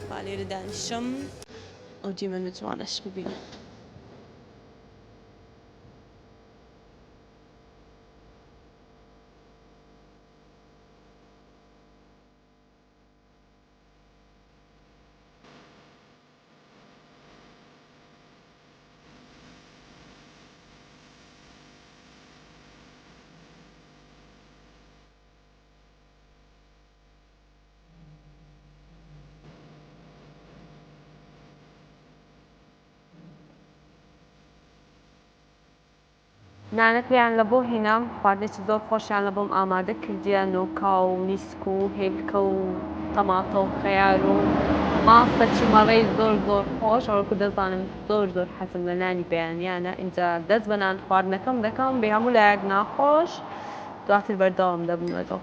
بالي ردان الشم ودي من متوانش ببين نانەکەیان لە بۆ هێنام خواردنێکی زۆر خۆشیان لە بۆم ئامادە کردیان نۆکا و نیسک و هێلکە و تەماتە و خەیار و ماستە چیمەڕەی زۆر زۆر خۆش ئەوەکو دەزانم زۆر زۆر حەزم لە نانی بەیانیانە اینجا دەست بە نان خواردنەکەم دەکەم بێ هەموو لایەک ناخۆش دواتر بەردەوام دەبم لەگەڵ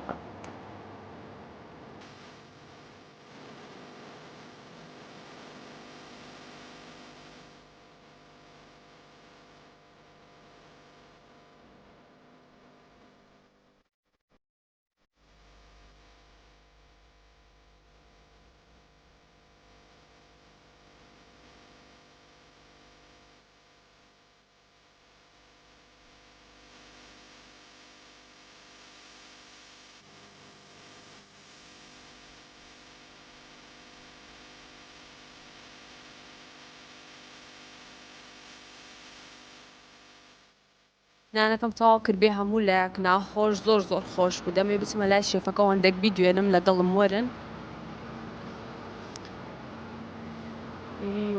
نانەکەم تەواو کرد بێ هەموو لایەک ناخۆش زۆر زۆر خۆش بوو دەمێ بچمە لای شێفەکە هەندێک بیدوێنم لەگەڵم وەرن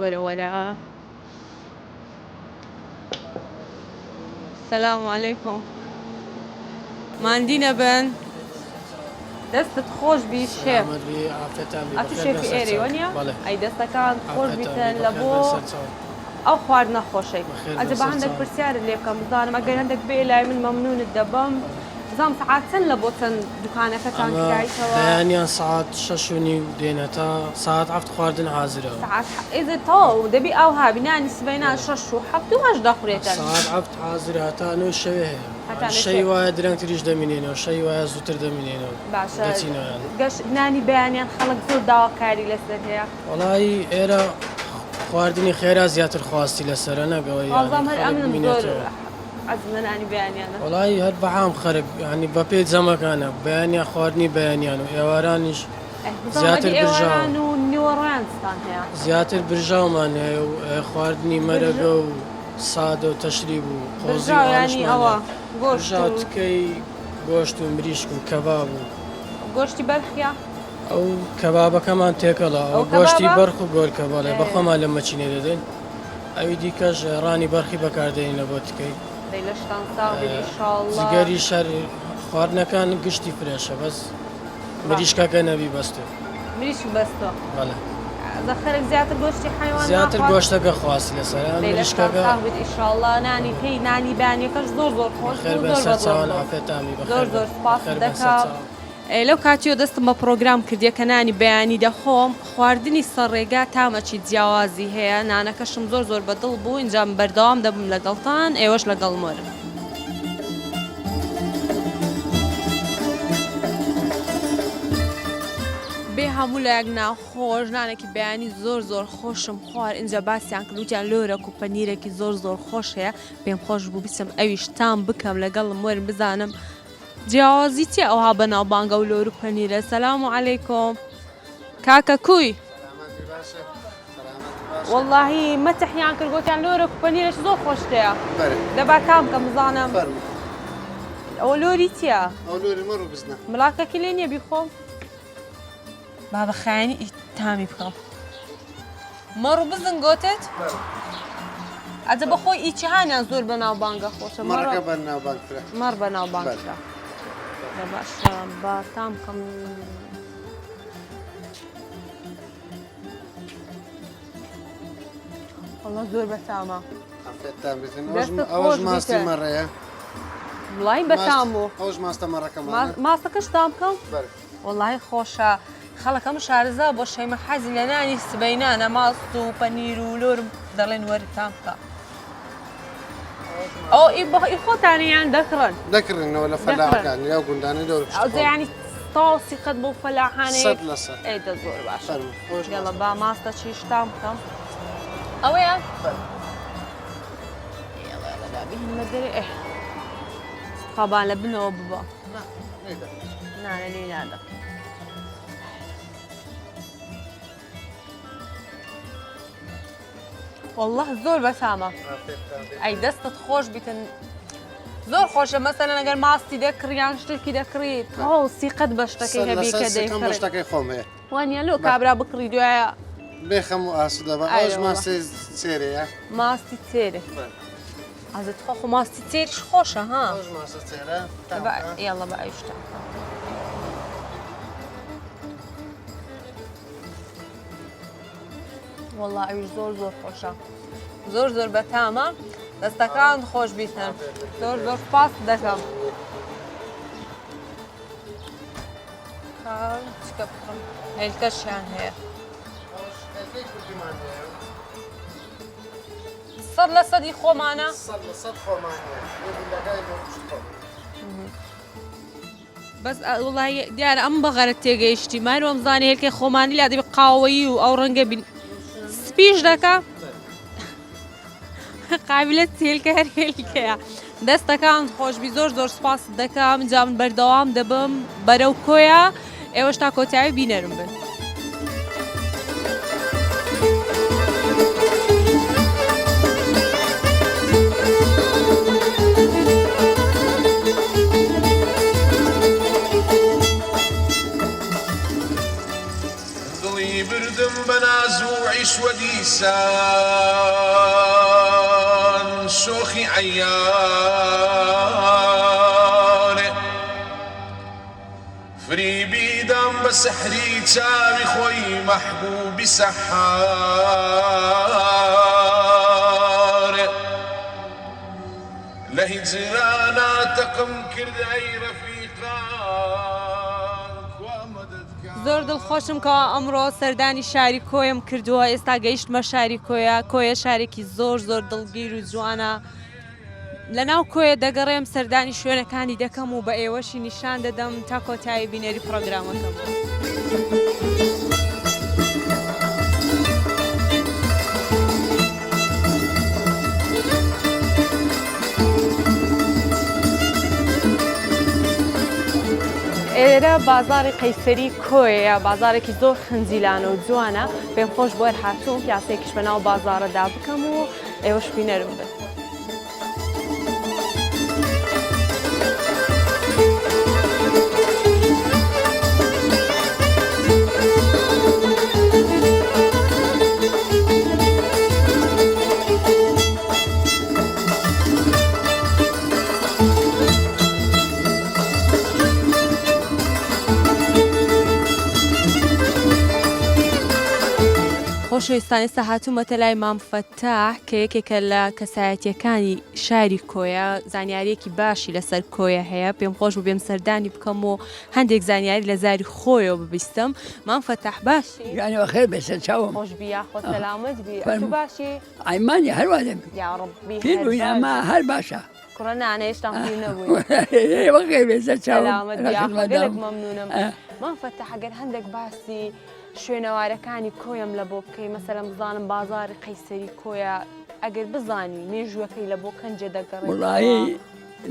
وەرە وەرە سەلام عەلەیکوم ماندی نەبن دەستت خۆش بی شێف ئەتو شێفی ئێرەوە نییە ئەی دەستەکان خۆش بیتن لە بۆ ئەو خواردنە خۆشەی ئەجە بە هەندێک پرسیارت لێ بکەم بزانم ئەگەر هەندێک بێ لای من مەمنونت دەبم بزانم سەعات چەند لە بۆ چەند دوکانەکەتان کرایتەوە بەیانیان سەعات 6:30 دێنە تا سەعات 7 خواردن حازرەوە سەعات ئێزت تەواو دەبی ئەو هابی نانی سبەینان 6 و 7 و 8 دەخورێتن سەعات 7 حازرە هەتا 9 شەوێ هەیە شەی وایە درەنگتریش دەمینێنەوە شەی وایە زووتر دەمینێنەوە باشە دەچینەوەیان گەشت نانی بەیانیان خەڵک زۆر داواکاری لەسەر هەیە وەڵی ئێرە خواردنی خێرا زیاتر خواستی لەسەرە نەگەوەی ئازام هەر ئەمنم زۆر عەزم لە نانی بەیانیانە وەڵی هەر بەعام خەرک ینی بە پێی جەمەکانە بەیانیا خواردنی بەیانیان و ئێوارانیش زیاتر برژاون و نیوەڕۆیانستان هەیە زیاتر برژاومان هەیە و خواردنی مەرەگە و سادە و تەشریب و خۆزیانی ئەوە گۆشتکەی گۆشت و مریشک و کەباب و گۆشتی بەرخیا ئەو کەبابەکەمان تێکەڵە ئەو گۆشتی بەرخ و گۆرکە بەڵێ بەخۆمان لە مەچینێ دەدەین ئەوی دیکەش ڕانی بەرخی بەکاردێنینە بۆ تکەی جگەری شەر خواردنەکان گشتی فرێشە بەس مریشکەکە نەبی بەستێ مریشک بەستۆ بەڵێ خەرک زیاتر گۆشتی حیوان زیاتر گۆشتەکە خواستی لەسەر مریشکەکە ئیشاڵڵا نانی پێی نانی بانیەکەش زۆر زۆر خۆش چاوان ئافێتامی زۆر زۆر سپاس دەکەم لەو کاتیۆ دەستم بە پرۆگرام کردیە کە نانی بەیانی دەخۆم خواردنی سەرڕێگا تامەچی جیاوازی هەیە نانەکەشم زۆر زۆر بەدڵ بوو اینجا بەردەوام دەبم لەگەڵتان ئێوەش لەگەڵ مۆرم بێ هەموو لایەک ناخۆش نانێکی بەیانی زۆر زۆر خۆشم خوارد اینجا باسییان کردوتیان لۆرەک و پەنیرێکی زۆر زۆر خۆش هەیە پێم خۆش بوو بیسم ئەویش تام بکەم لەگەڵم وەرم بزانم جیاوازی چی ئەوها بەناوبانگە و لۆر و پەنیرە سەلام عەلەیکۆم کاکە کوی وەڵڵاهی مەتەحیان کرد گوتیان لۆرەک و پەنیرەش زۆر خۆشتەیە دەبا تام بکەم بزانم ئەوە لۆری چییە؟ ئەو لۆری مەڕ و بزنە مڵاکەکی لێ نییە بیخۆم با بە خایانی تامی بکەم مەڕ و بزن گۆتت؟ ئەجە بەخۆی ئیچی هانیان زۆر بەناوبانگە خۆشە مەڕەکە بەناوبانگترە مەڕ بەناوبانگترە باشە با تام بکەم وەڵڵا زۆر بەتامە ئەوەش ماستی مەڕەیە وڵی بەتام بوو ئەوش ماستە مەڕەکەمان ماستەکەش تام بکەم وەڵی خۆشە خەڵەکەم شارەزا بۆ شەیمە حەزی لە نانی سبەینانە ماست و پەنیر و لۆرم دەڵێن وەری تام بکە ئەو خۆتانیان دەکڕن دەکردنەوە لە فەلاکان یا گوندانە دەور ینی تاوسی قد بۆ فەلاحانێک صد لصد ئەیدە زۆر باشە خوش گەڵە با ماستە چیشتام بکەم ئەوەیە بهینمە دەرێ قابان لە بنەوە ببە نانە لێ نادە والله زۆر بەسامە ئەی دەستت خۆش بیتن زۆر خۆشە مەسەلەن ئەگەر ماستی دەکڕیان شتێکی دەکڕیت تاوسی قەت بە شتەکەی هەبی کە دەیکڕێت شتەکەی خۆم هەیە وانە لۆ کابرا بکڕی دوایە بێخەم و ئاسوودە بە ئەوش ماسی چێرەیە ماستی تێرە ئازت خۆ ماستی تێریش خۆشە ها ئەوش ماسە چێرە یاڵە بە ئەیشتا والله ئەویش زۆر زۆر خۆشە زۆر زۆر بەتامە دەستەکان خۆش بیتن زۆر زۆر سپاس دەکەم چکە بکەم هێلکەشیان هەیە سەد لە سەدی خۆمانە بەس وڵی دیارە ئەم بەغەرە تێگەیشتی مایرۆم زانانی هێلکەی خۆمانی لا دەبێت قاوەیی و ئەو ڕەنگە بین سپیش دەکە قابلت هێلکە هەر هێلکەیە دەستەکان خۆشبی زۆر زۆر سپاس دەکەم جا من بەردەوام دەبم بەرەو کۆیە ئێوەش تا کۆتایی بینەرم بن بردم بناز و عيش وديسان شوخي عيانه فري بيدم بسحري تاوي خوي محبوبي سحاره لهجرانا تقم كرد اي رفيقان زۆر دڵخۆشم کە ئەمڕۆ سەردانی شاری کۆیم کردووە ئێستا گەیشتمە شاری کۆیە شارێکی زۆر زۆر دڵگیر و جوانە لەناو کۆیە دەگەڕێم سەردانی شوێنەکانی دەکەم و بە ئێوەشی نیشان دەدەم تا کۆتایی بینێری پرۆگرامەکەم ئێرە بازاری قەیسەری کۆیە بازارێکی زۆر خنجیلانە و جوانە پێم خۆش بۆ هاتووم پیاسێکیش بەناو بازارەدا بکەم و ئێوەش بینەرم بن خۆشەویستانی سەهاتوومەتە لای مام فەتاح کە یەکێکە لە کەسایەتیەکانی شاری کۆیە زانیاریەکی باشی لەسەر کۆیە هەیە پێم خۆش بوو بێم سەردانی بکەم و هەندێک زانیاری لە زاری خۆیەوە ببیستم مام فەتاح باشی یانەوە خێر بێسەر چاوم خۆش بیا خۆ سەلامت بی ئەتوو باشی ئایمانی هەروە دەبێت یا ڕەبی پیر بووین ئەمە هەر باشە کوڕە نانە هێشتا پیر نەبووی ئێوە خێر بێسەر چاوم سەلامت بیا گەلێک مەمنونم مام فەتاح ئەگەر هەندێک باسی شوێنەوارەکانی کۆیم لە بۆ بکەی مەسەلەن بزانم بازاری قەیسەری کۆیە ئەگەر بزانی مێژوەکەی لە بۆ کەنجە دەگەڕێت وڵایی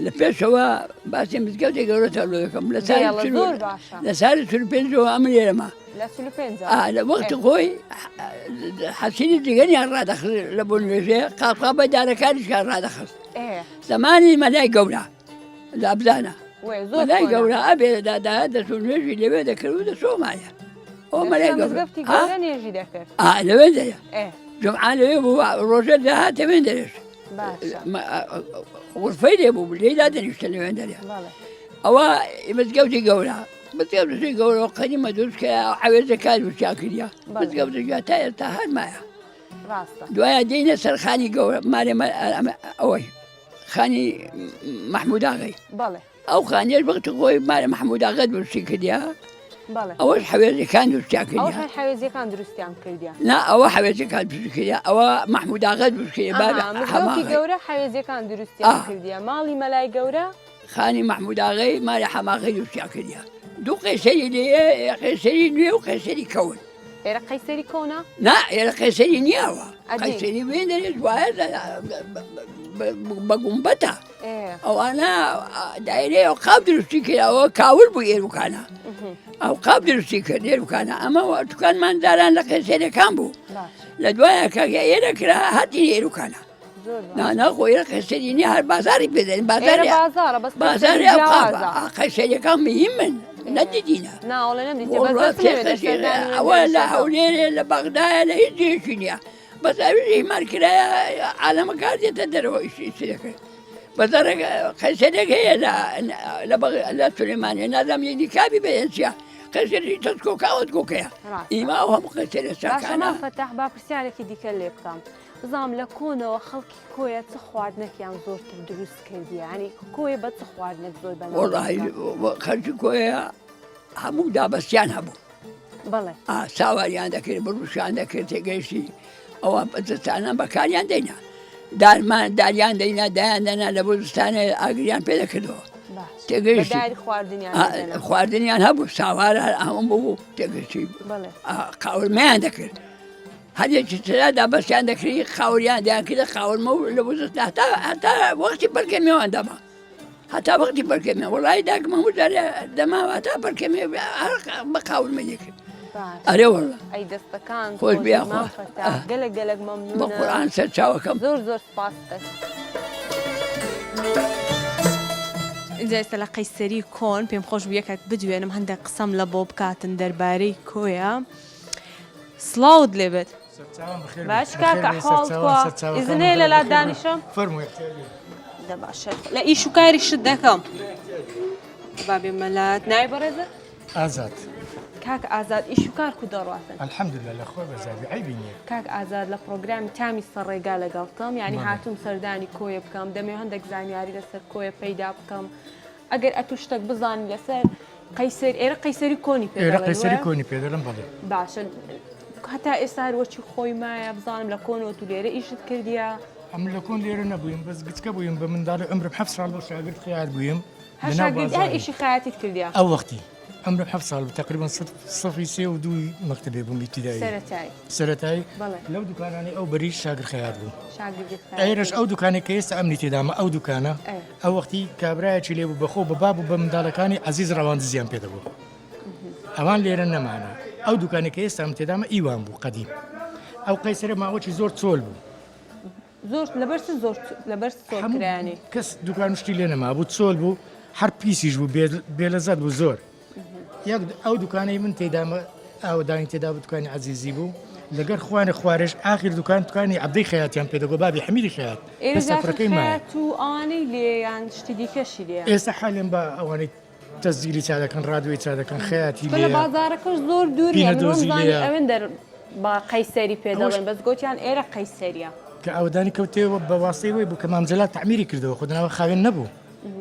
لە پێشەوە باسی مزگەوتی گەورەتە لۆیەکەم لە ساری سول پێنجەوە ئەمە لێرەمە لە سول پێنج لە وەختی خۆی حەسینی دیگەنیان ڕادەخست لە بۆ نوێژێ قاقا بەدارەکانیشیان ڕادەخست زەمانی مەلای گەورە لە ئەبزانە مەلای گەورە ئەبێ داداە دەسو نوێژی لەوێ دەکرد و دەسۆمایە نێژی دەکرد لەوێ دەیە جمعان لەوێ بوو ڕۆژە داهاتە وێن دەرێش غرفەی لێ بوو لێدا دەنیشتە لەوێن دەرێ ئەوە مزگەوتی گەورە مزگەوتی گەورە قەدیمە دروستکە عەوێزەکان وشیان کردیا مزگەوتەکە تا ئێستا هەرمایە دوایە دێنە سەر خانی گەورە مارێ ئەوەی خانی مەحموود ئاغای ئەو خانیێش وەختی خۆی مارە مەحموود ئاغا دروستی کردیا ئەوەش حەوێزەکان دروستیان کردیا حەوێزیەکان دروستیان کردیا نا ئەوە حەوێزەکان دروست کردیا ئەوە مەحموود ئاغا دروست کردیا مزگەوتی گەورە حەوێزیەکان دروستیان کردیا ماڵی مەلای گەورە خانی مەحموود ئاغای ماری حەماغی دروستیان کردیا دو قيسري لي قيسري لي وقيسري كون إيرا قيسري كونا لا إلى قيسري نياوة عجيب. قيسري وين الجواز بقنبتها إيه أو أنا دايري أو قابل السكر أو كاول بيرو كان أو قابل السكر ديرو كان أما وقت كان من داران لقيسري كان بو باش لدوايا كايرا كرا هاتي يرو كان زور لا خويا قيسري نيا بازاري بدل بازاري إيرا بازارة بس بازاري أو قابل قيسري كان مهم ندينا نا ولا نبدي والله بس بس ولا حولين لا بغداد لا يجيشني بس أبي ما كرايا على مكان يتدروا يشترك بس قيسرك هي لا سليمانية نظام يدي كابي بينسيا قيسري تسكو كاوت كوكيا إما هم قيسري باشا ما ساكانا فتح با پرسیارێکی دیکە لێ بکەم بزانم لە کۆنەوە خەڵکی کۆیە چ خواردنێکیان زۆرتر دروست کردیە ینی کۆیە بە چ خواردنێک زۆر بەناو والله خرج كويا همو دابسيان هبو بەڵێ ساواریان دەکرد بڕوشیان دەکرد تێگەیشتی ئەوە بەستانە بەکاریان دەینا دارمان داریان دەینا دایان دەنا لە بۆستانە ئاگریان پێ دەکردەوە باش تێگەیشتی بەداری خواردنیان خواردنیان هەبوو ساوار هەموو بوو تێگەشتی بەڵێ قاورمەیان دەکرد هەرێکی ترا دابەسیان دەکردی خاوریان دەیان کردە خاورمە و لە بۆستان هەتا وەختی بەرکەمیەوەیان دەما هەتا وەختی بەرکەمێ وڵای داکمە دەماوە هەتا بەرکەمێ بە قاورمە دەکرد باش ئەرێ وەڵە ئەی دەستەکان خۆش بیا ما فتح گەلک گەلک بە مەمنونە قورئان سەر چاوەکەم زۆر زۆر سپاس اینجا ئێستا لە قەیسەری کۆن پێم خۆش بوو یەکێک بدوێنم هەندێک قسەم لە بۆ بکاتن دەربارەی کۆیە سڵاوت لێبێت باش کاکە حاڵ ئیزنێ لە لا دانیشم دە باشە لە ئیش و کاری شت دەکەم بابێ مەلات نای بەڕێزە ئازاد کاک ئازاد ئیش و کار کو دەڕاتن الحەمدلله لە خۆ بەزاوی عیبی نییە کاک ئازاد لە پرۆگرامی تامی سەرڕێگا لەگەڵتم ینی هاتووم سەردانی کۆیە بکەم دەمێ هەندێک زانیاری لەسەر کۆیە پەیدا بکەم ئەگەر ئەتوو شتێک بزانانی لەسەر قەیسەر ئێرە قەیسەری کۆنی ئێرە پێ قەیسەری کۆنی پێدەڵم بەڵێ باشە هەتا ئێستا هەروەچی خۆی مایە بزانم لە کۆنەوە تو لێرە ئیشت کردیە ئەم لە کۆن لێرە نەبوویم بەس گچکە بوویم بە منداڵی ئەمرم 7 ساڵ بۆ شاگرد خیار بوویم هەر ئیشی خایەتیت کردیە ئەو وەختی ئەمرم 7 ساڵ تقریبا صفی سێ و دووی مەکتەبێ بووم ئیبتیدایی سەرەتایی لەو دوکانانی ئەو بەری شاگرد خیار بوو ئێرەش ئەو دوکانێک کە ئێستا ئەمنی تێدامە ئەو دوکانە ئەو وەختی کابرایەکی لێبوو بەخۆ بە باب و بە منداڵەکانی عەزیز ڕەواندزیان پێدەبوو ئەوان لێرە نەمانە ئەو دوکانێک کە ئێستا ئەم تێدامە ئیوان بوو قەدیم ئەو قەیسەرە ماوەکی زۆر چۆل بوو زۆر لەبەر چۆلکرایانی کەس دوکان شتی لێ نەما بوو چۆل بوو هەر پیسیش بوو بێلەزەت بوو زۆر یەک ئەو دوکانەی من تێدامە ئاودانی تێدا بوو دوکانی عەزیزی بوو لەگەر خوانە خوارش ئاخر دوکانی عەبدەی خەیاتیان پێدەگۆ بابی حەمیدی خەیات ئێرەفەکەی مایە تو ئەوانەی لێیان شتی دیکەشی لێ ئێستا حالێن بە ئەوانەی تەزگیری چا دەکەن ڕادوێی چا دەکەن خەیاتی لێ بازارەکەش زۆر دووری ئەوێن با قەیسەری پێدەڵێن بەس گوتیان ئێرە قەیسەریە کە ئەودانی کەوتێەوە بە واسەیەوەی بوو کە مامجلال تعمیری کردەوە خودناوە خاوێن نەبوو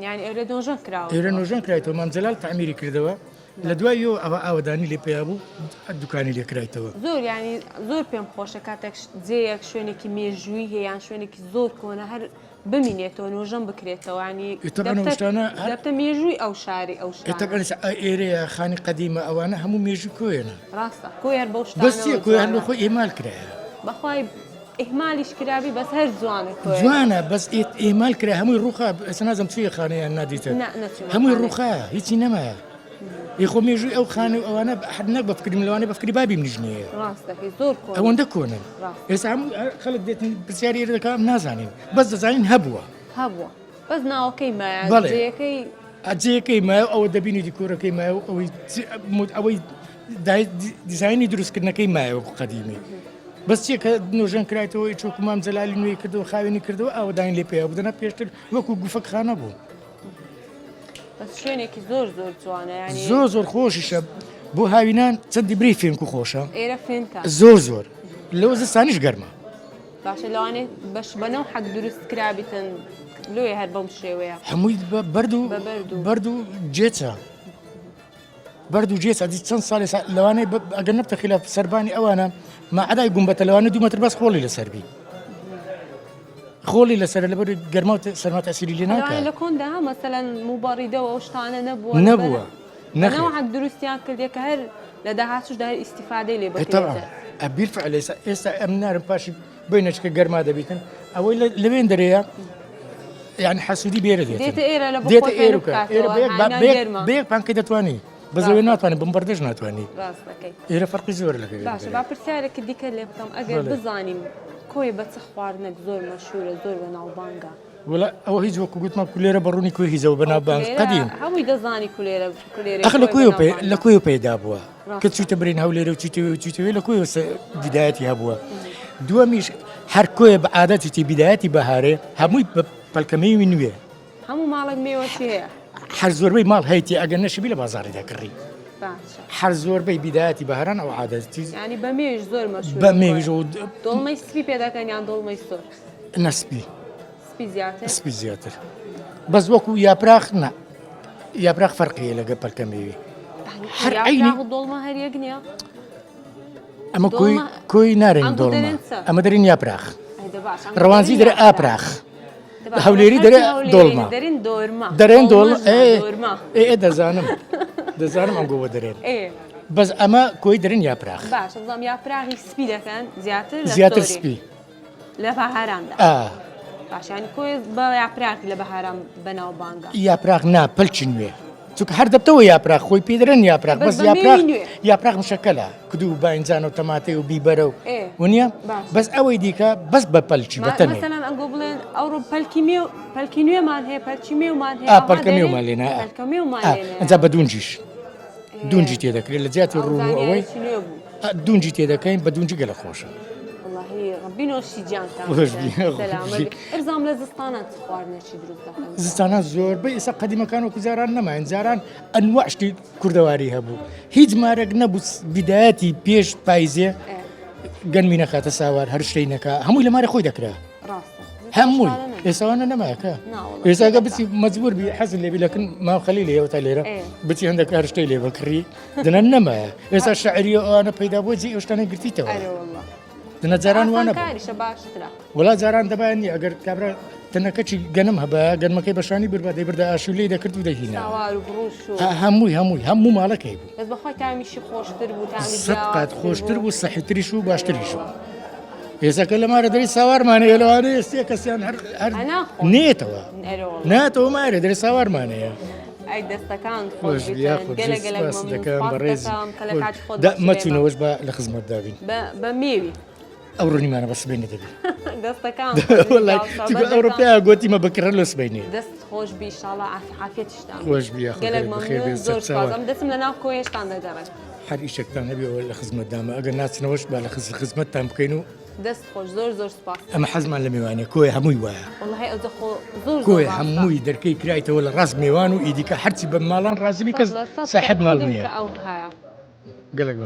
یعنی ئێرە نۆژەن کراوە ئێرە نۆژەن کرایتەوە مامجلال تعمیری کردەوە لە دوای ئەوە ئاوەدانی لێ پێیا بوو دوکانی لێکرایتەوە زۆر ینی زۆر پێم خۆشە کاتێک جێیەک شوێنێکی مێژووی هەیەیان شوێنێکی زۆر کۆنە هەر بمینێتەوە نۆژەم بکرێتەوە ینی دەبتە مێژووی ئەو شاری ئەو ئێرەیە خانی قەدیمە ئەوانە هەموو مێژوو کۆیەنە ڕاستە کۆیەر بەو بەسیە کۆیان بە خۆی ئێمال کرایە بەخوای ئیهمالیش کرابی بەس هەر جوانە جوانە بەس ئێمال کرا هەمووی ڕووخە ئەسە نازم چێ خانەیان نادیتە هەمووی ڕووخە هیچی نەمایە یخۆ مێژووی ئەو خانە و ئەوانە حد نەک بەفکریم لەوانەیە بەفکری بابی منیژنیە ئەوەندە کۆنن ئێستا هەموو خەڵک دێتن پرسیاری ئێرە دەکەم نازانین بەس دەزانین هەبووە بەس ناوەکەی مایەکەی ئەجەکەی مایە ئەوە دەبینی دیکۆرەکەی مایە و ئەوەی دیزایانی دروستکردنەکەی مایەوە قەدیمی بەس چیە کە نۆژەن کرایتەوەی چۆک مام جەلالی نوێی کردەوە خاوێنی کردەوە ئەوەداین لێ پێیا بدەنە پێشتر وەکو گوفەک خانە بوو شوێنێکی زۆر زۆر جوانە زۆر خۆشیشە بۆ هاوینان چەندی بری فێنکو خۆشە ئێرە فێنکە زۆر لەوە زستانیش گەرمە باشە لەوانێ بەش بەنەو حەق دروست کرابیتن لۆیە هەر بەم شێوەیە هەمووی بەرد و جێچە بەرد و جێچە دی چەند ساڵی لەوانەیە ئەگەر نەبتە خلاف سەربانی ئەوانە ماعەدای گومبەتە لەوانە 2 مەتر بەس خۆڵی لەسەربی خۆڵی لەسەر لەبەر گەرما و سەرما تەسیری لێ ناکات لە کۆندا مەسەلەن موباڕیدەوە ئەو شتانە نەبووە نەوەک دروستیان کردێ کە هەر لە داهاتوش دایر ئیسیفادەی لێ بکرێتە بیرفعل ئێستا ئەم نارم پاشی بینەچکە گەرما دەبیتن ئەوەی لەوێن دەرەیە یعنی حەسوودی بێرە دێتە ئێرە لە دێتە ئێرکە بەیەک پانکە دەتوانی بەزەوێ ناتوانێت بمبەردەش ناتوانانی ئێرە فەرقی زۆر لەگەڵ باشە با پرسیارێکی دیکە لێ بکەم ئەگەر بزانیم کۆی بە چ خواردنێک زۆر مەشهورە زۆر بە ناوبانگە وڵا ئەوە هیچ وەکو گوتمان کولێرە بەڕوونی کوێ هیزەوە بەناوبانگ قەدیم هەمووی دەزانی کولێرە ئەخ لە کوێ پەیدا بووە کە چیتە برین هەولێرە و چیتەوێ لە کوێ بیدایەتی هەبووە دووەمیش هەر کۆیە بە عادەتی بیدایەتی بەهارێ هەمووی بە پەلکەمەوی نوێ هەموو ماڵک مێوەچی هەیە هەر زۆربەی ماڵ هەیەی ئەگەر نەشبی لە بازاڕی دەکڕی هەر زۆربەی بیدایەتی بەهاران ئەو عادەتی ینی بە مێویش زۆر مەشهور بە مێویش دڵمەی سپی پێدەکەن یان دڵمەی سۆر نەسپی سپی زیاتر بەس وەکو یاپراخ نە یاپراخ فەرقیە لەگە پەلکەمەوی هەر عینی دڵمە هەریەک نییە ئەمە کۆی نارێن دڵمە ئەمە دەرین یاپراخ ڕەوانزی دەرە ئاپراخ هەولێری دەرێ دۆڵمە دەرێن دۆڵ دەزانم ئەم گۆوە دەرێن بەس ئەمە کۆی دەرێن یاپراخ باش بڵام یاپراخی سپی دەکەن زیاتر سپی لە بەهاراندا باشانی کۆی بە یاپراخی لە بەهاران بەناوبانگە یاپراخ نا پەلکی نوێ چونکە هەر دەبتەوە یاپراخ خۆی پێدرن یاپراخ بەس یاپراخ مشەکەلە کدو و باینجان و تەماتەی و بیبەرە و ونیە بەس ئەوەی دیکە بەس بە پەلکی بەتەنێ مەسەلەن ئەنگۆ بڵێن ئەوڕۆ پەلکی نوێمان هەیە پەلکی مێومان هەیە پەلکەمێومان لێنە ئەجا بە دونجیش دونجی تێدەکرێت لە جیاتی ڕوون و ئەوەی دونجی تێدەکەین بە دونجی گەلە خۆشە بینۆشی جیانتان ئەرزام لە زستانان خواردنێکی دروست دەکەن زستانان زۆربەی ئێستا قەدیمەکان وەکو زاران نەماین زاران ئەنواع شتی کوردەواری هەبوو هیچ مارێک نەبوو بیدایەتی پێش پایزێ گەنمی نەخاتە ساوار هەر شتەی نەکا هەمووی لە مارە خۆی دەکرا هەمووی ئێستاوانە نەماکە ئێستاگە بچی مەجبور بی حەزن لێبی لەکن ماو خەلی لێەوە تا لێرە بچی هەندێک هەر شتەی لێ بکڕی دەنە نەمایە ئێستا شعریە ئەوانە پەیدا بۆ جی ئەو شتانەی گرتیتەوە دەنەجاران وانە وڵا جاران دەبانی ئەگەر کابرا تەنەکەچی گەنم هەبە گەنمەکەی بەشانی بربا دەیبردا ئاشوولەی دەکرد و دەهینا هەمووی ماڵەکەی بوو قات خۆشتر بوو سەحیتریش و باشتریش ئێساکە لە مارە دەری ساوارمانەیە لەوانەیە ئێستێ کەسیان هەر نێتەوە ناتەوە مارە دەری ساوارمانەیە ئەی دەستەکان دەکەم بەڕێز مەچونەوەش بە لە خزمەت دابین بە مێوی ئەو ڕۆنیمانە بە سبێنە دەبێت دەستەکان ئەوروپیا گوتیمە بکرە لە سبینێ دەست خۆش بیشاڵە عافیەتیشتان خۆش بیا دەسم لە ناو کۆیشتان دەگەڕێت هەر ئیشێکتان هەبێەوە لە خزمەتدامە ئەگەر ناچنەوەش با لە خزمەتتان بکەین و دەست خۆش زۆر سپاس ئەمە حەزمان لە میوانێ کۆی هەمووی وایە کۆی هەمووی دەرکەی کرایتەوە لە ڕاست میوان و ئیدیکە هەرچی بە ماڵان ڕازمی کەس ساحب ماڵ نییە گەلێک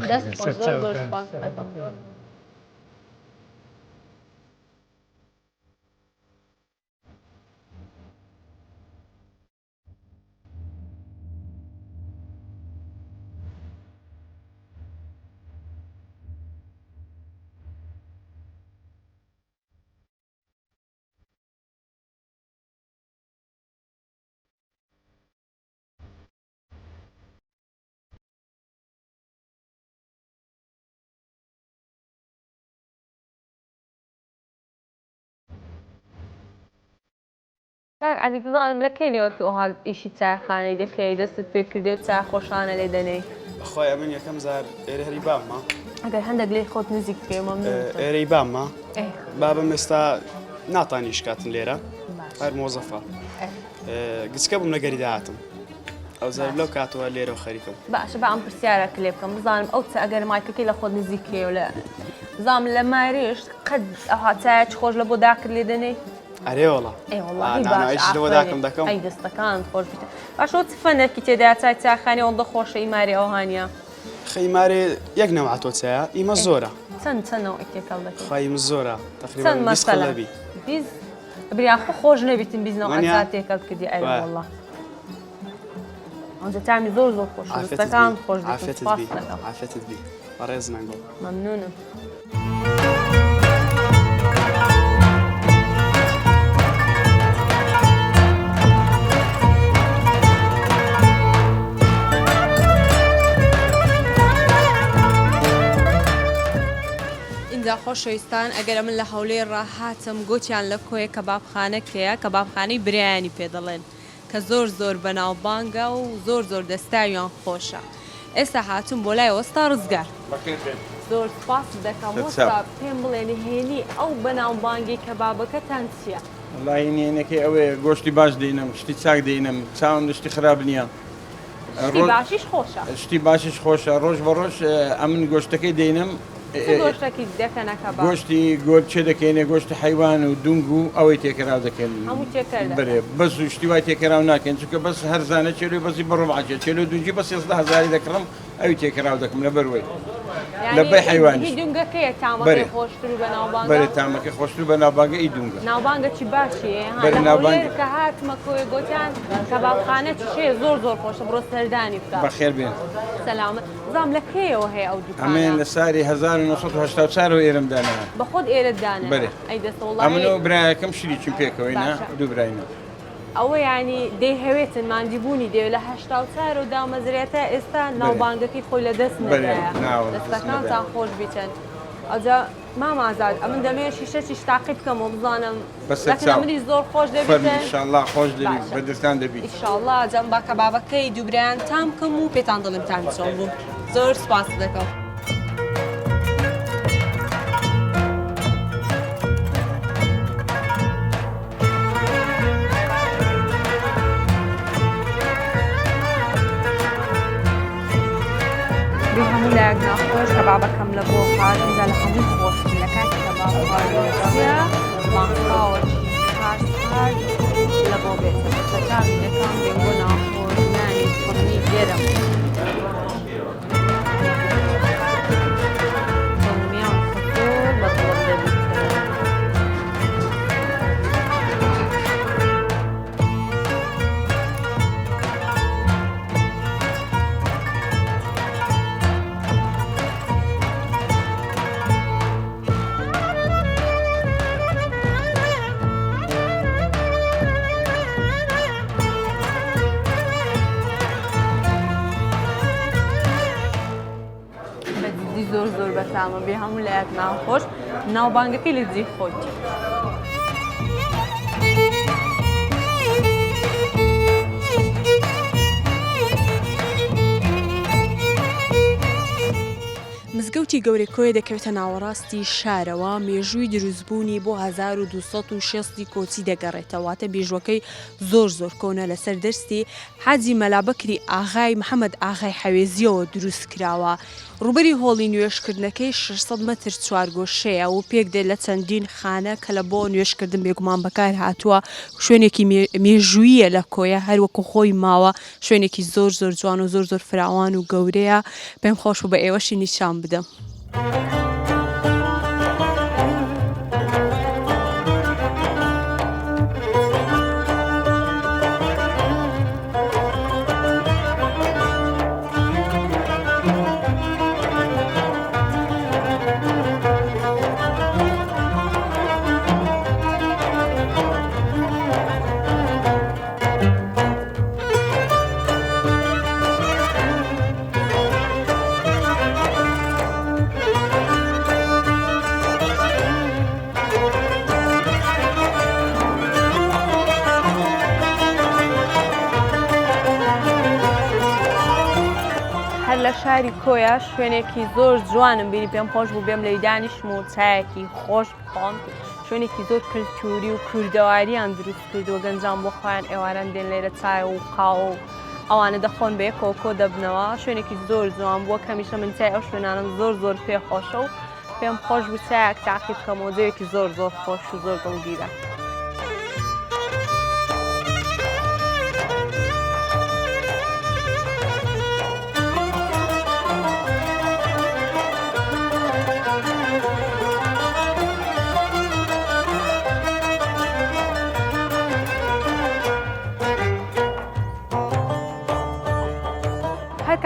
علی بزانم لە کەینەوە ئەوها ئیشی چاخانەی دەکەی دەستت پێ کردێ و چا خۆشانە لێ دەنێ بەخۆی ئەمن یەکەم زار ئێرە هەری باممە ئەگەر هەندێک لێ خۆت نزیک بکەمە ئێرەی باممە بابم ئێستا ناتانی شکاتن لێرە هەر مۆزەفە گچکە بووم لەگەری داهاتم ئەو زار لەو کاتەوە لێرە و خەریکم باشە بە ئەم پرسیارە لێ بکەم بزانم ئەو ئەگەر مایکەکەی لە خۆت نزیکێ و لە بزانم لە مایرێش قەت ئەوها چایەک خۆش لە بۆ داکرد لێ دەنێ ئەرێ وڵا نانەوەیشەوە داکەم دەکەم ئەی دەستەکان خۆش بتە باشەوە چ فەنێکی تێدا چای چاخانی ئەوەندە خۆشە ئیماری ئەوهانیە خەیمارێ یەک نەوعاتۆ چایە ئیمە زۆرە چەندەوە ئێکێکەڵ دەکەی خەیم زۆرە تقریباً 20 قەڵەبی بریاخۆ خۆش نەبیتن بیزنەوە ئەزاتێکەکەت کردی ئەی وەڵا ئەوجا تامی زۆر خۆش دەستەکان خۆش عافێتت بی بەڕێز نەنگۆ مەمنونم جا خۆشەویستان ئەگەر من لە هەولێر ڕاهاتم گوتیان لە کۆیە کەبابخانەکەیە کەبابخانەی برایانی پێ دەڵێن کە زۆر بەناوبانگە و زۆر دەستاویان خۆشە. ئێستا هاتووم بۆ لای وەستا ڕزگار. زۆر سپاس دەکەم وەستا پێم بڵێن هێنی ئەو بەناوبانگی کەبابەکەتان چییە؟ وڵای هێنەکەی ئەوەیە گۆشتی باش دێنم شتی چاک دێنم چاوم شتی خراپ نییە. شتی باشیش خۆشە. شتی باشیش خۆشە ڕۆژ بە ڕۆژ ئەمن گۆشتەکەی دێنم گۆشتێکی دەکەنە کەباب. گۆشتی گۆر چێ دەکەینێ گۆشتی حیوان و دونگ و ئەوەی تێکراو دەکەن. هەموو تێکرا بەرێ بەس و شتی وای تێکراو ناکەن چونکە بەس هەرزانە چێلوی بەسی بەڕۆبعاچێت چێلو دونجی بە 100,000 دەکڕم ئەوی تێکراو دەکەم لە بەروەی. لە بەی حیوانیش. دونگەکەیە تامەکەی خۆشتر و بەناوبانگە. بەرێ تامەکەی خۆشتر و بەناوبانگە ئەی دونگە. ناوبانگە چی باشیە؟ بەرێ ناوبانگە کە هاتمە کۆی گوتیان کەبابخانە چێ زۆر خۆشە بڕۆ سەردانی بکە. بەخێر بێن. سەلامە. زام لە کێیەوە هەیە ئەو دوکانە؟ ئەمێن لە ساری 1984 ئێرەم دانا. بە خۆت ئێرەت دانا؟ بەرێ. ئەی دەستە وڵای. ئەمنەوە برایەکەم شریکیم پێکەوەینا دوو براینە. ئەوە ینی دەیهەوێتن ماندیبوونی دەوێت لە 84 و دامەزرێتە ئێستا ناوبانگەکەی خۆی لە دەست نەدایە. دەستەکانتان خۆش بیتن. ئەجا مامازاد ئەمن دەمێت شیشەی تاقی بکەم و بزانم منی زۆر خۆش دەبێتن. ئینشاءالله خۆش دەبیت بەدەستان دەبیت. ئینشاءالله جەم با کەبابەکەی دووبرایان تام بکەم و پێتان دڵم تان چۆن بوو. زۆر سپاس دەکەم. هەموو لایەک ناخۆش کەبابەکەم لە بۆ هاتنجا لە هەموو خۆشم لە کاتی کەبابخانەیە ماخاوەکی هارد لە بۆ بێتە سەتاوینەکان بێن بۆ ناخۆش نانی فڕنی گێرم دڵنیام خۆر بە دڵم دەبیت. زۆر بەتامە بێ هەموو لایەک ناخۆش ناوبانگەکەی لە جێ خۆتی. مزگەوتی گەورەی کۆیە دەکەوێتە ناوەڕاستی شارەوە مێژووی دروستبوونی بۆ 1260 کۆچی دەگەڕێتەواتە بێژوەکەی زۆر کۆنە لەسەر دەستی حاجی مەلابەکری ئاغای محەممەد ئاغای حەوێزیەوە دروست کراوە. ڕوبەری هۆڵی نوێشکردنەکەی 600 مەتر چوارگۆشەیە و پێک دێت لە چەندین خانە کە لە بۆ نوێشکردن بێگومان بەکار هاتووە شوێنێکی مێژوویە لە کۆیە هەروەکو خۆی ماوە شوێنێکی زۆر جوان و زۆر فراوان و گەورەیە پێم خۆش و بە ئێوەشی نیشان بدەم. لە شاری کۆیە شوێنێکی زۆر جوانم بینی پێم خۆش بوو بێم لەی دانیشتم و چایەکی خۆش بخۆم شوێنێکی زۆر کلتوری و کوردەواریان دروست کردووە گەنجان بۆ خۆیان ئێواران دێن لێرە چای و قاو و ئەوانە دەخۆن بە کۆکۆ دەبنەوە شوێنێکی زۆر جوان بووە کەمیشە من چای ئەو شوێنانم زۆر پێ خۆشە و پێم خۆش بوو چایەک تاقی بکەمەوە جەوێکی زۆر خۆش و زۆر دڵگیرە.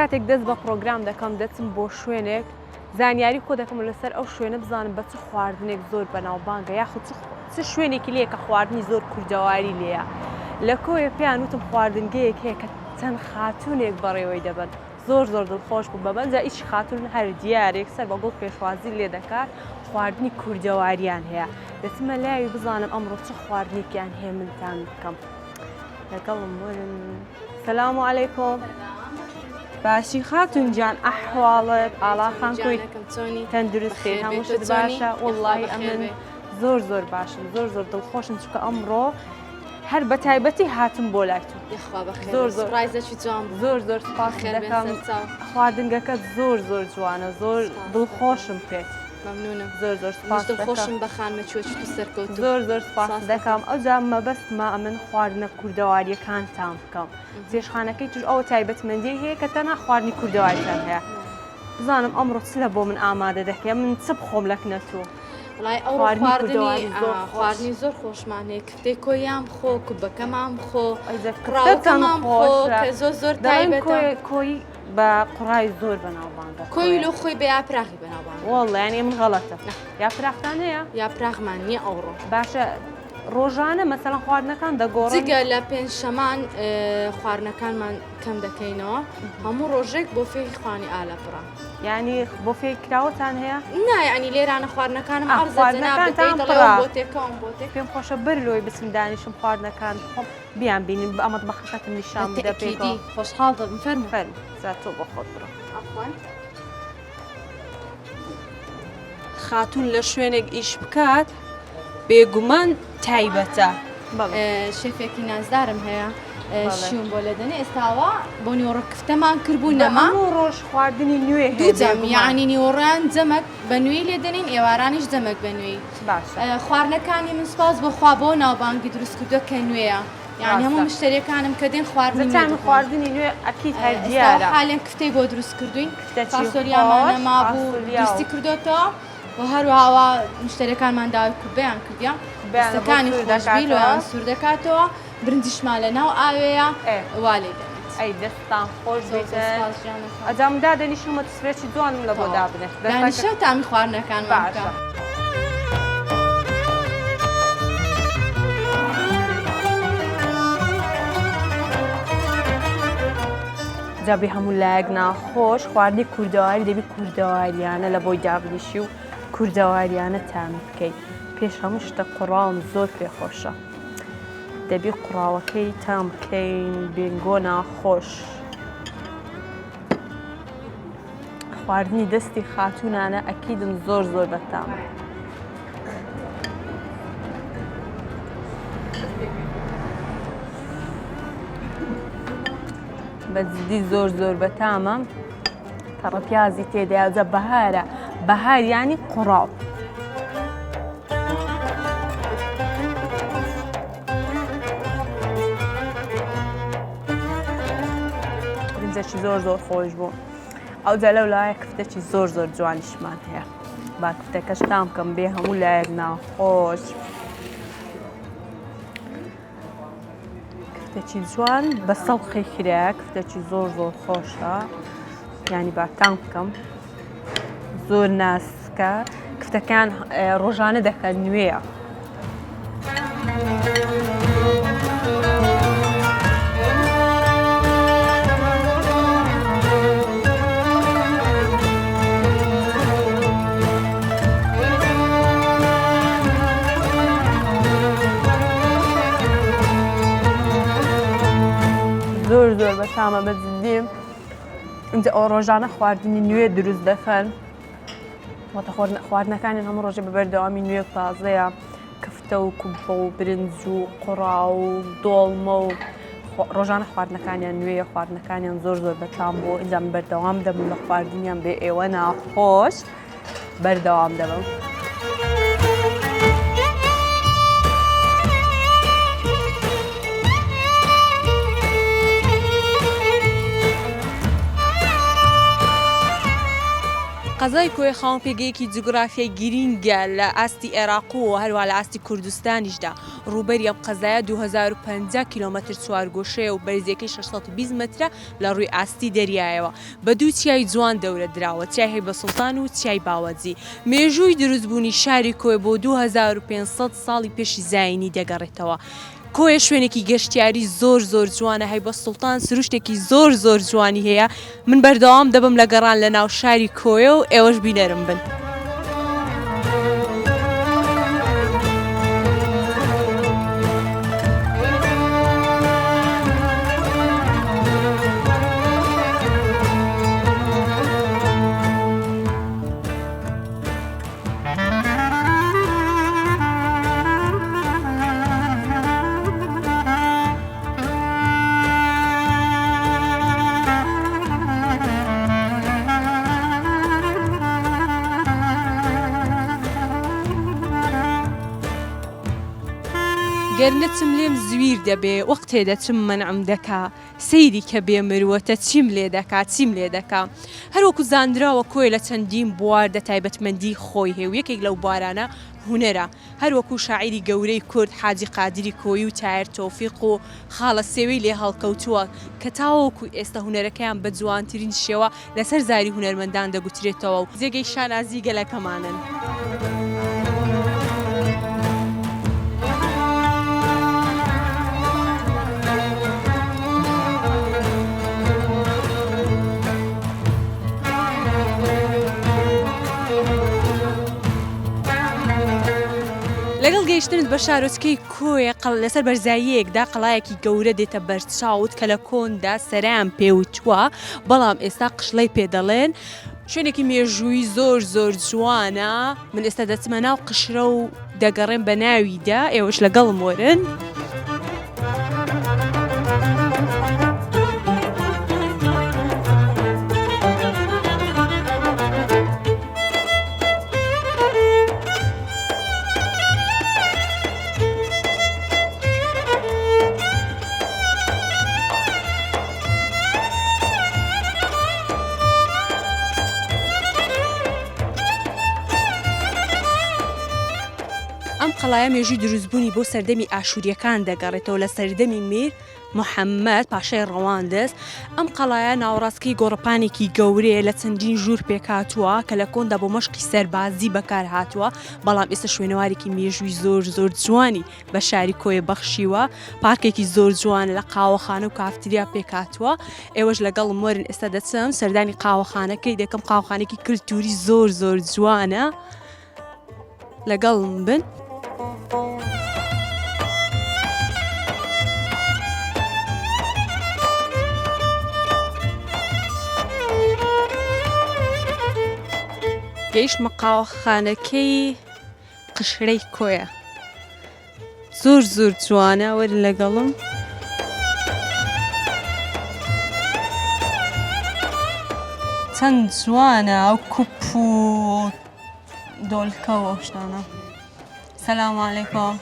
کاتێک دەست بە پرۆگرام دەکەم دەچم بۆ شوێنێک زانیاری خۆ دەکەم لەسەر ئەو شوێنە بزانم بە چ خواردنێک زۆر بەناوبانگە یاخود چ شوێنێکی لێ کە خواردنی زۆر کوردەواری لێیە لە کۆیە پێیان وتم خواردنگەیەک هەیە کە چەند خاتوونێک بەڕێوەی دەبن زۆر دڵخۆش بوو بە بەنجە ئیش خاتون هەر دیارێک سەر بەگوڵ پێشوازی لێ دەکات خواردنی کوردەواریان هەیە دەچمە لای بزانم ئەمڕۆ چ خواردنێکیان هەیە منتان بکەم لەگەڵم وەرن سەلام عەلەیکۆم باشی خاتون جان ئەحواڵت ئاڵاخان کوی تەندروستی هەمووشت باشە وەڵڵاهی ئەمن زۆر باشم زۆر دڵخۆشم چونکە ئەمڕۆ هەر بە تایبەتی هاتم بۆ لای تۆ زۆر سپاس دەکەم خواردنگەکەت زۆر جوانە زۆر دڵخۆشم پێت زۆر سپاس دڵخۆشم بە خانمەچۆکی تو سەرکەوت زۆر سپاس دەکەم ئەوجا مەبەستمە ئەمن خواردنە کوردەواریەکانتان بکەم جێشخانەکەی توش ئەوە تایبەتمەندی هەیە کە تەنها خواردنی کوردەواریتان هەیە بزانم ئەمڕۆ چ لە بۆ من ئامادە دەکەم من چ بخۆم لەکنە تۆ خواردنی زۆر خۆشمان هەیە کفتەی کۆیان بخۆ کوبەکەمان بخۆ قڕاوەکەمان بخۆ کە زۆر تایبەتە کۆی بە قوڕای زۆر بەناوبانگە کۆی لۆ خۆی بە یاپراخی بەناوبانگ وەڵڵا یانێ من غەڵەتە یاپراختان هەیە یاپراخمان نییە ئەوڕۆ باشە ڕۆژانە مەسەڵەن خواردنەکان دەگۆڕن جگە لە پێنجشەمان خواردنەکانمان کەم دەکەینەوە هەموو ڕۆژێک بۆ فێری خوانی ئالەپڕە یعنی بۆ فێر کراوەتان هەیە؟ نایانی لێرانە خواردنەکانم پێم خۆشە بەرلۆی بچم دانیشم خواردنەکان خۆم بیان بینیم بە ئەمەد بەخەکەتم نیشان بدە پێکەوە خۆشحاڵ دەبم فەرموو زات تۆ بۆ خۆت بڕە خاتون لە شوێنێک ئیش بکات بێگومان تایبەتە شێفێکی نازدارم هەیە شیوم بۆ لەدەنێ ئێستاوە بۆ نیوەڕۆ کفتەمان کردبوو نەما ڕۆژ خواردنی نوێ دووجەم یعنی نیوەڕۆیان جەمەک بە نوێی لێدەنین ئێوارانیش جەمەک بە نوێی خواردنەکانی من سپاس بۆخوا بۆ ناوبانگی دروستکردووە کە نوێیە یعنی هەموو مشتریەکانم کە دێن خواردنی نوێ ئەکید هەر دیارە حالێن کفتەی بۆ دروست کردوین فاسۆلیامان نەما بوو دروستی کردوتەوە و هەروەها مشتریەکانمان داوای کوبەیان کردیان بەستەکانی خۆشبی لۆیان سوور دەکاتەوە برنجیشمان لە ناو ئاوەیە وا لێ دەنێت ئەی دەستان خۆش بێتن ئەجام دادەنیشمە سفرێکی جوانم لە بۆ دابنێت دانیشە تامی خواردنەکان باشە جابی هەموو لایەک ناخۆش خواردنی کوردەواری دەبی کوردەواریانە لە بۆی دابنیشی و کوردەواریانە تامی بکەیت پێش هەموو شتە قوڕاوم زۆر پێخۆشە دەبی قوڕاوەکەی تام بکەین بێنگۆ ناخۆش خواردنی دەستی خاتونانە ئەکیدم زۆر بەتامە بەجددی زۆر بەتامە تەڕە پیازی تێدایجە بەهارە بەهار ینی قوڕاو برنجێکی زۆر خۆش بوو ئەو جا لەو لایە کفتێکی زۆر جوانیشمان هەیە با کفتەکەش تام بکەم بێ هەموو لایەک ناخۆش کفتێکی جوان بە سەڵخی کرا کفتێکی زۆر خۆشە ینی با تام بکەم زۆر ناسکە کفتەکان ڕۆژانە دەکەن نوێیە زۆر بەتامە بەجددی اینجا ئەو ڕۆژانە خواردنی نوێ دروست دەکەن واتە خواردنەکانی هەموو ڕۆژێ بە بەردەوامی نوێ تازەیە کفتە و کوبە و برنج و قوڕاو و دۆڵمە و ڕۆژانە خواردنەکانیان نوێیە خواردنەکانیان زۆر بەتام بۆ اینجا من بەردەوام دەبم لە خواردنیان بێ ئێوە ناخۆش بەردەوام دەبم قەزای کۆی خاوەن پێگەیەکی جوگرافیای گرینگە لە ئاستی عێراق و هەروە لە ئاستی کوردستانیشدا ڕووبەری ئەم قەزایە 2050 کیلۆمەتر چوارگۆشەیە و بەرزیەکەی 620 مەترە لە ڕووی ئاستی دەریایەوە بە دوو چیای جوان دەورە دراوە چیای هەیبەسوڵتان و چیای باوەجی مێژووی دروستبوونی شاری کۆی بۆ 2500 ساڵی پێشی زاینی دەگەڕێتەوە کۆیە شوێنێکی گەشتیاری زۆر زۆر جوانە هەی بە سوڵتان سروشتێکی زۆر زۆر جوانی هەیە من بەردەوام دەبم لە گەڕان لە ناو شاری کۆیە و ئێوەش بینەرم بن. گەرنەچم لێم زویر دەبێ وەختێ دەچم منعم دەکا سەیری کە بێ مروەتە چیم لێ دەکا چیم لێ دەکا هەروەکو زانراوە کۆی لە چەندین بواردە تایبەتمەندی خۆی هەیە و یەکێک لەو بارانە هونەرە هەروەکو شاعیری گەورەی کورد حاجی قادری کۆی و تایر تۆفیق و خاڵە سێوەی لێ هەڵکەوتووە کە تاوەکو ئێستا هونەرەکەیان بە جوانترین شێوە لەسەر زاری هونەرمەندان دەگوترێتەوە و جێگەی شانازی گەلەکەمانن. لەگەڵ گەیشتنت بە شارۆچکەی کۆیە لەسەر بەرزاییەکدا قەڵایەکی گەورە دێتە بەرچاوت کە لە کۆندا سەران پێوتووە بەڵام ئێستا قشڵەی پێدەڵێن شوێنێکی مێژووی زۆر زۆر جوانە من ئێستا دەچمە ناو قشرە و دەگەڕێن بە ناویدا ئێوەش لەگەڵم وەرن. ئەم قەڵایە مێژووی دروستبوونی بۆ سەردەمی ئاشووریەکان دەگەڕێتەوە لە سەردەمی میر محەممەد پاشای ڕەواندەست ئەم قەڵایە ناوەڕاستکەی گۆڕپانێکی گەورەیە لە چەندین ژوور پێکاتووە کە لە کۆندا بۆ مەشقی سەربازی بەکار هاتووە بەڵام ئێستا شوێنەوارێکی مێژووی زۆر زۆر جوانی بە شاری کۆیە بەخشیوە پارکێکی زۆر جوان لە قاوەخانە و کافتریا پێکاتووە ئێوەش لەگەڵ مۆرن ئێستا دەچم سەردانی قاوەخانەکەی دەکەم قاوەخانێکی کلتوری زۆر زۆر جوانە لەگەڵم بن. گەیشتمە قاوەخانەکەی قشرەی کۆیە زۆر زۆر جوانە وەرن لەگەڵم. چەند جوانە ئەو کوپ و دۆڵکەوە شتانە. سەلام عەلەیکۆم.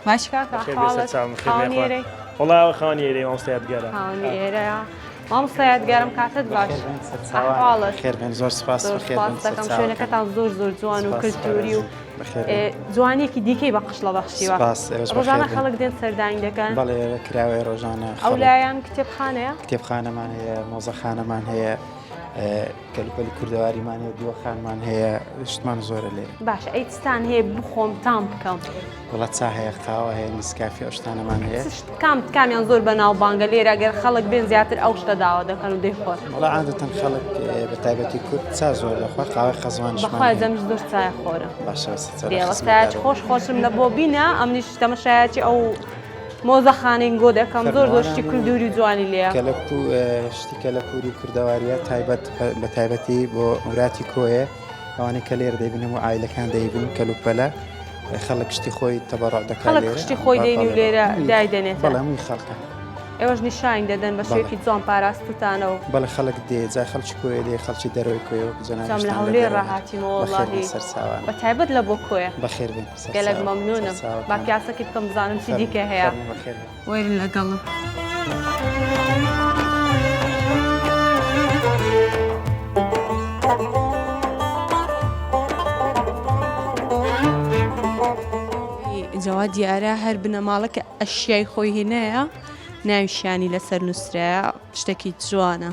باش کاکە حاڵت خاوەنێرەی؟ وەڵاوە خاوەنێرەی مامۆستایەتگەرە. خاوەنێرەیە مامۆستایەتگەرم کاتت باش. حاڵت؟ خێربێن زۆر سپاس دەکەم شوێنەکەتان زۆر زۆر جوان و کلتوری و جوانێکی دیکەی بە قشڵە بەخشیوە. ڕۆژانە خەڵک دێن سەردانی دەکەن؟ بەڵێ کراوەی ڕۆژانە. ئەو لایەن کتێبخانەیە؟ کتێبخانەمان هەیە مۆزەخانەمان هەیە کەلوپەلی کوردەواریمان هەیە دیوەخانمان هەیە شتمان زۆرە لێ. باش ئەیتستان هەیە بخۆم تام بکەم. وڵات چا هەیە قاوە هەیە نسکافی ئەو شتانەمان هەیە. کامیان زۆر بەناو بانگە لێرە گەر خەڵک بێن زیاتر ئەو شتە داوا دەکەن و دەیخۆن. وڵا عادەتەن خەڵک بە تایبەتی کورد چا زۆر دەخوا قاوەی خەزوانیشمان بەخوای دەمش زۆر چای خۆرە. باشە سایەکی خۆشم لە بۆ بینە ئەمنیش تەمەشایەتی ئەو مۆزەخانەی گۆ دەکەم زۆر زۆر شتی کولتوری جوانی لێیە. شتی کەلەپوری کوردەواریە تایبەت بە تایبەتی بۆ وڵاتی کۆیە ئەوانەی کە لێرە دەیبینم و عایلەکان دەیبن کەلوپەلە خەڵک شتی خۆی تەبەڕع دەکات خەڵک شتی خۆی دەینی و لێرە دایدەنێت. بەڵێ هەمووی خەڵکە ئێوەش نیشان دەدەن بە شێوەیەکی جوان پاراستوتانە و بەڵێ خەڵک دێ جای خەڵکی کۆیە دێ خەڵکی دەرەوەی کۆیە و جەنابشتان لە هەولێر ڕاهاتیمەوە وەڵاهی بە تایبەت لە بۆ کۆیە. بەخێر بێن گەلێک مەمنونم با پیاسەکی بکەم بزانم چی دیکە هەیە. وەرن لەگەڵم. جەوا دیارە هەر بنەماڵەکە ئەشیای خۆی هێنایە ناویشانی لەسەر نووسرایە شتێکی جوانە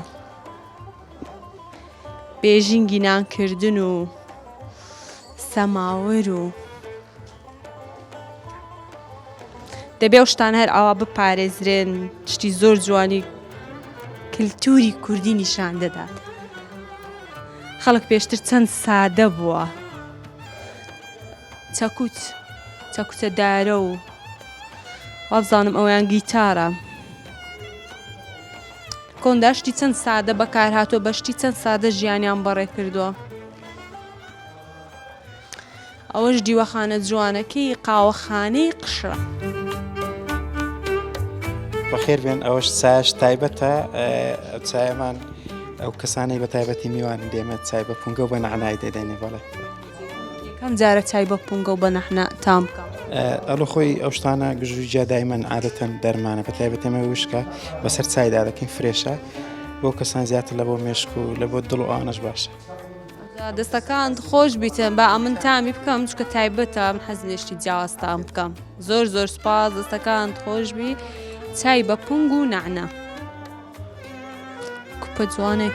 بێژینگی نانکردن و سەماوەر و دەبێ شتان هەر ئەوە بپارێزرێن شتی زۆر جوانی کللتوری کوردی نیشان دەدات خەڵک پێشتر چەند سادە بووە چەکوتە دارە و وابزانم ئەویان گیتارە کۆندا شتی چەند سادە بەکار هاتووە بەشتی چەند سادە ژیانیان بەڕێ کردووە ئەوەش دیوەخانە جوانەکەی قاوەخانەی قشرە بەخێر بێن ئەوەش چایش تایبەتە چایەمان ئەو کەسانەی بە تایبەتی میوان دێمە چای بە پونگە و بە نەعنای دەدەنێ بەڵێ کەم جارە چای بە پونگە و بە نەحنا تام بکەم ئەلو خۆی ئەو شتانە گژوجیا دایمەن عادەتەن دەرمانە بە تایبەتەمە وشکە بەسەر چایدا دەکەین فرێشە بۆ کەسان زیاتر لە بۆ مێشک و لە بۆ دڵ و ئانەش باشە دەستەکان خۆش بیتن بە ئەمن تامی بکەم چکە تایبەتە من حەزنێشتی جیاوازتان بکەم زۆر سپاس دەستەکان خۆشبی چای بە پونگ و نەعنا کوپە جوانێک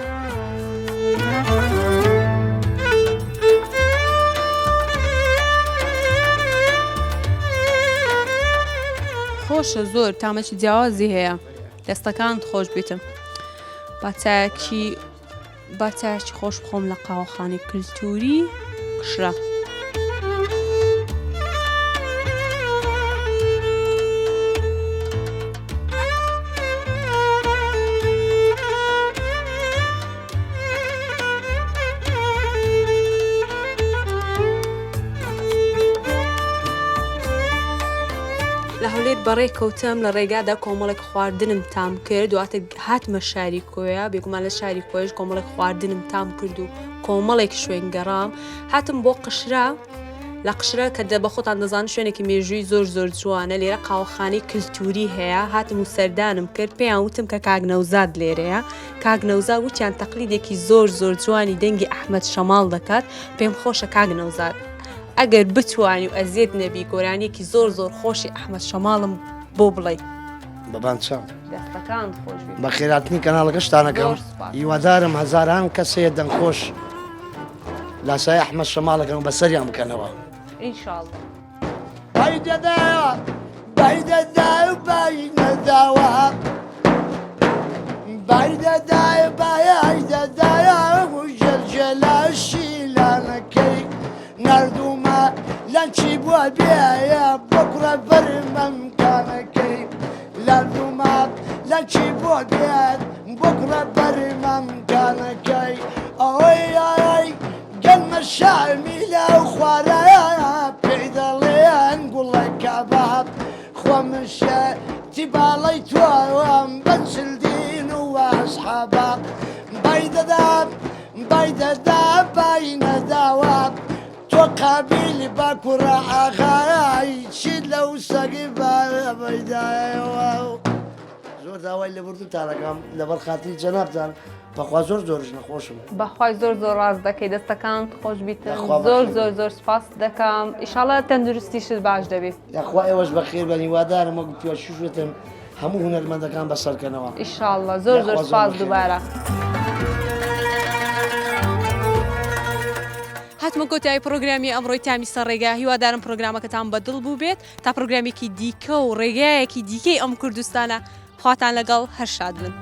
خۆشە زۆر تامەکی جیاوازی هەیە دەستەکان خۆش بیتم با چایەکی خۆش بخۆم لە قاوەخانەی کللتوری قشرە لە هەولێر بەڕێ کەوتم لە ڕێگادا کۆمەڵێک خواردنم تام کرد دواتە هاتمە شاری کۆیە بێگومان لە شاری کۆیش کۆمەڵێک خواردنم تام کرد و کۆمەڵێک شوێنگەڕام هاتم بۆ قشرە لە قشرە کە دە بە خۆتان دەزان شوێنێکی مێژووی زۆر جوانە لێرە قاوەخانەی کللتوری هەیە هاتم و سەردانم کرد پێیان وتم کە کاک نەوزاد لێرەیە کاک نەوزاد وتیان تەقلیدێکی زۆر جوانی دەنگی ئەحمەد شەماڵ دەکات پێم خۆشە کاک نەوزاد ئەگەر بتوانی و ئەزیێت نەبی گۆرانیەکی زۆر خۆشی ئەحمەد شەماڵم بۆ بڵێ بەبان چاو دەستەکان خۆش بە خێراتنی کەناڵەکە شتانەکەم هیوادارم هەزاران کەسەیە دەنگخۆش لاسای ئەحمەد شەماڵەکەم بەسەریان بکەنەوە ئینشاڵڵا بايددايا بايددايا بايددايا بايددايا بايددايا وجلجلا شيلانكي نردوما لانشي بوالبيايا بكرة برمم كانكي نردوما لانشي بوالبيايا بكرة برمم كانكي اوي اوي قلنا الشامي لو خوارايا بعيداليا نقول لك كباب خوا مشى تبالي توام بنسل دين واصحابا بايدداب باين دواب تو قبيل باكر اغاي شيد لو سقيبا بايدايا زور داوای لە بردو تاەکەم لەبەر خاتری جەنابتان بەخوا زۆرش نەخۆشم بەخوای زۆر ڕاست دەکەی دەستەکان خۆش بیتن زۆر سپاس دەکەم ئیشاڵە تەندروستیشت باش دەبێت یاخوا ئێوەش بەخێر بە هیوادارم وەکو پێشوشتم هەموو هونەرمەندەکان بەسەرکەنەوە ئیشاڵە زۆر سپاس دووبارە هاتمە کۆتایی پرۆگرامی ئەمڕۆی تامی سەرڕێگا هیوادارم پرۆگرامەکەتان بەدڵ بوو بێت تا پرۆگرامێکی دیکە و ڕێگایەکی دیکەی ئەم کوردستانە خواتان لەگەڵ هەر شاد بن.